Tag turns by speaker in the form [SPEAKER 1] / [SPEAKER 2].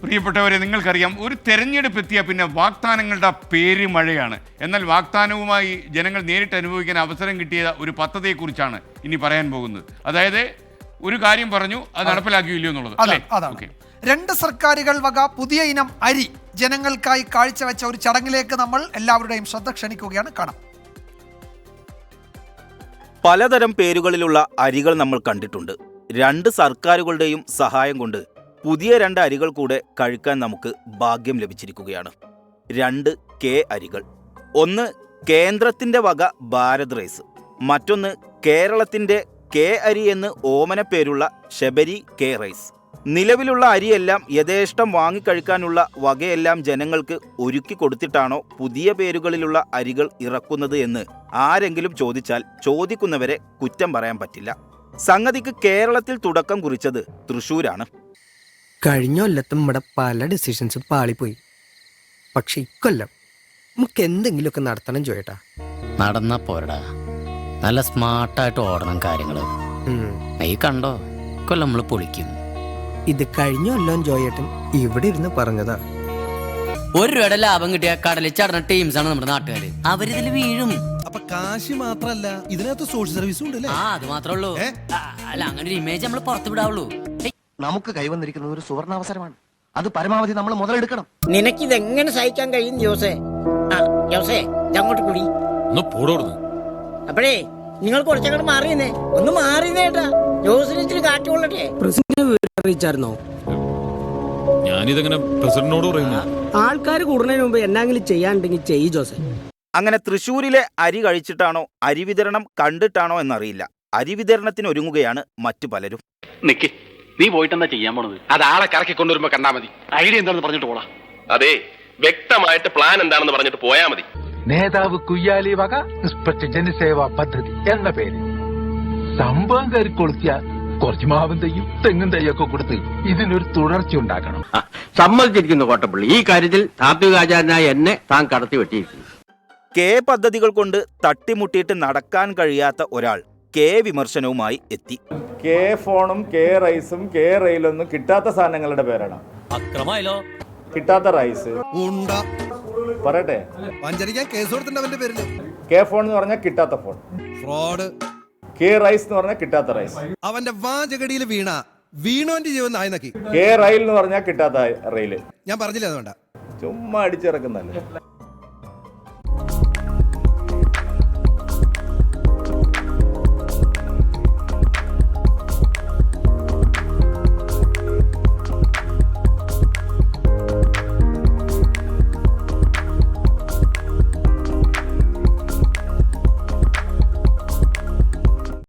[SPEAKER 1] പ്രിയപ്പെട്ടവരെ, നിങ്ങൾക്കറിയാം, ഒരു തെരഞ്ഞെടുപ്പ് എത്തിയാൽ പിന്നെ വാഗ്ദാനങ്ങളുടെ പേര് മഴയാണ്. എന്നാൽ വാഗ്ദാനവുമായി ജനങ്ങൾ നേരിട്ട് അനുഭവിക്കാൻ അവസരം കിട്ടിയ ഒരു പദ്ധതിയെക്കുറിച്ചാണ് ഇനി പറയാൻ പോകുന്നത്. അതായത് ഒരു കാര്യം പറഞ്ഞു, അത് നടപ്പിലാക്കിയില്ലോ എന്നുള്ളത്.
[SPEAKER 2] ഓക്കെ, 2 സർക്കാരുകൾ വക പുതിയ ഇനം അരി ജനങ്ങൾക്കായി കാഴ്ചവെച്ച ഒരു ചടങ്ങിലേക്ക് നമ്മൾ എല്ലാവരുടെയും ശ്രദ്ധ ക്ഷണിക്കുകയാണ്. കാണാം.
[SPEAKER 3] പലതരം പേരുകളിലുള്ള അരികൾ നമ്മൾ കണ്ടിട്ടുണ്ട്. 2 സർക്കാരുകളുടെയും സഹായം കൊണ്ട് പുതിയ 2 അരികൾ കൂടെ കഴിക്കാൻ നമുക്ക് ഭാഗ്യം ലഭിച്ചിരിക്കുകയാണ്. 2 കെ അരികൾ. ഒന്ന് കേന്ദ്രത്തിൻ്റെ വക ഭാരത് റൈസ്, മറ്റൊന്ന് കേരളത്തിൻ്റെ കെ അരി എന്ന് ഓമന പേരുള്ള ശബരി കെ റൈസ്. നിലവിലുള്ള അരിയെല്ലാം യഥേഷ്ടം വാങ്ങിക്കഴിക്കാനുള്ള വകയെല്ലാം ജനങ്ങൾക്ക് ഒരുക്കി കൊടുത്തിട്ടാണോ പുതിയ പേരുകളിലുള്ള അരികൾ ഇറക്കുന്നത് എന്ന് ആരെങ്കിലും ചോദിച്ചാൽ ചോദിക്കുന്നവരെ കുറ്റം പറയാൻ പറ്റില്ല. സംഗതിക്ക് കേരളത്തിൽ തുടക്കം കുറിച്ചത് തൃശ്ശൂരാണ്.
[SPEAKER 4] കഴിഞ്ഞ കൊല്ലത്തും നമ്മുടെ പല ഡിസിഷൻസും പാളിപ്പോയി. പക്ഷെ ഇക്കൊല്ലം നമുക്ക് എന്തെങ്കിലുമൊക്കെ നടത്തണം ചോയേട്ടാ.
[SPEAKER 5] നടന്നാ പോരടാ, നല്ല സ്മാർട്ടായിട്ട് ഓടണം കാര്യങ്ങള്. ഈ കണ്ടോ, കൊല്ലം നമ്മള് പൊളിക്കും.
[SPEAKER 4] ഇത് കഴിഞ്ഞ കൊല്ലം ജോയേട്ടൻ ഇവിടെ ഇരുന്ന് പറഞ്ഞതാ.
[SPEAKER 5] 1 രൂപയുടെ ലാഭം കിട്ടിയ കടലിൽ ചടന്ന ടീംസാണ് നമ്മുടെ നാട്ടുകാര്. അവരിതിൽ വീഴും.
[SPEAKER 6] അപ്പൊ കാശ് മാത്രല്ല, ഇതിനകത്ത് സോഷ്യൽ സർവീസും ഉണ്ടല്ലേ?
[SPEAKER 5] അത് മാത്രമേ ഉള്ളൂ. അല്ല, അങ്ങനെ ഒരു ഇമേജ് നമ്മൾ പുറത്തു വിടാവുള്ളൂ.
[SPEAKER 7] നമുക്ക് കൈവന്നിരിക്കുന്നത് ഒരു സുവർണാവസരമാണ്. അത് പരമാവധി നമ്മൾ മുതലെടുക്കണം.
[SPEAKER 8] നിനക്കിതെങ്ങനെ സഹിക്കാൻ കഴിയും ജോസേ? ജോസേ, അങ്ങോട്ട് കൂടി അപ്പോഴേ നിങ്ങൾ കുറച്ചങ്ങോട്ട് മാറിയെന്നേ. ഒന്ന് മാറിയേട്ടാ, ജോസിന് ഇച്ചിരി കാറ്റ് കൊള്ളട്ടെ.
[SPEAKER 4] അറിയിച്ചായിരുന്നോ?
[SPEAKER 9] ഞാനിതെങ്ങനെ പ്രസിഡന്റിനോട് പറയുന്നു?
[SPEAKER 4] ആൾക്കാർ കൂടുന്നതിന് മുമ്പ് എന്നെങ്കിലും ചെയ്യാനുണ്ടെങ്കിൽ ചെയ്യ് ജോസേ.
[SPEAKER 3] അങ്ങനെ തൃശ്ശൂരിലെ അരി കഴിച്ചിട്ടാണോ അരി വിതരണം കണ്ടിട്ടാണോ എന്നറിയില്ല, അരി വിതരണത്തിന് ഒരുങ്ങുകയാണ് മറ്റു പലരും.
[SPEAKER 10] നീ പോയിട്ടെന്താ ചെയ്യാൻ പോണത്? അത് ആളെ കറക്കി കൊണ്ടുവരുമ്പോ കണ്ടാ മതി. ഐഡിയ എന്താണെന്ന് പറഞ്ഞിട്ട് പോടാ.
[SPEAKER 11] അതെ, വ്യക്തമായിട്ട് പ്ലാൻ എന്താണെന്ന് പറഞ്ഞിട്ട് പോയാ മതി.
[SPEAKER 12] നേതാവ് കുയ്യാലി വക നിഷ്പക്ഷ ജനസേവാ പദ്ധതി എന്ന പേര് സംഭവം കയറി കൊളുത്തിയ കുറച്ച് മാവും തയ്യും തെങ്ങും തയ്യൊക്കെ കൊടുത്ത് ഇതിനൊരു തുടർച്ച ഉണ്ടാക്കണം.
[SPEAKER 10] സമ്മതിച്ചിരിക്കുന്നു കോട്ടപ്പള്ളി. ഈ കാര്യത്തിൽ താത്വികാചാരനായ എന്നെ താൻ കടത്തി വെട്ടിയിരിക്കുന്നു.
[SPEAKER 3] കെ പദ്ധതികൾ കൊണ്ട് തട്ടിമുട്ടിയിട്ട് നടക്കാൻ കഴിയാത്ത ഒരാൾ കെ വിമർശനവുമായി എത്തി.
[SPEAKER 13] കെ ഫോണും കെ റൈസും കെ റെയിലൊന്നും കിട്ടാത്ത സാധനങ്ങളുടെ പേരാണ്.
[SPEAKER 5] അക്രമായല്ലോ.
[SPEAKER 13] കിട്ടാത്ത റൈസ് പറയട്ടെ,
[SPEAKER 6] കേസ് കൊടുത്തിട്ടുണ്ട് പേരില്.
[SPEAKER 13] കെ ഫോൺ എന്ന് പറഞ്ഞാൽ കിട്ടാത്ത ഫോൺ,
[SPEAKER 6] ഫ്രോഡ്.
[SPEAKER 13] കെ റൈസ് എന്ന് പറഞ്ഞാൽ കിട്ടാത്ത റൈസ്.
[SPEAKER 6] അവന്റെ വാചകടിയിൽ വീണോന്റെ ജീവൻ നായനക്കി.
[SPEAKER 13] കെ റെയിൽ എന്ന് പറഞ്ഞാൽ കിട്ടാത്ത റെയില്.
[SPEAKER 6] ഞാൻ പറഞ്ഞില്ല, അതുകൊണ്ടാ
[SPEAKER 13] ചുമ്മാ അടിച്ചിറക്കുന്നല്ലേ.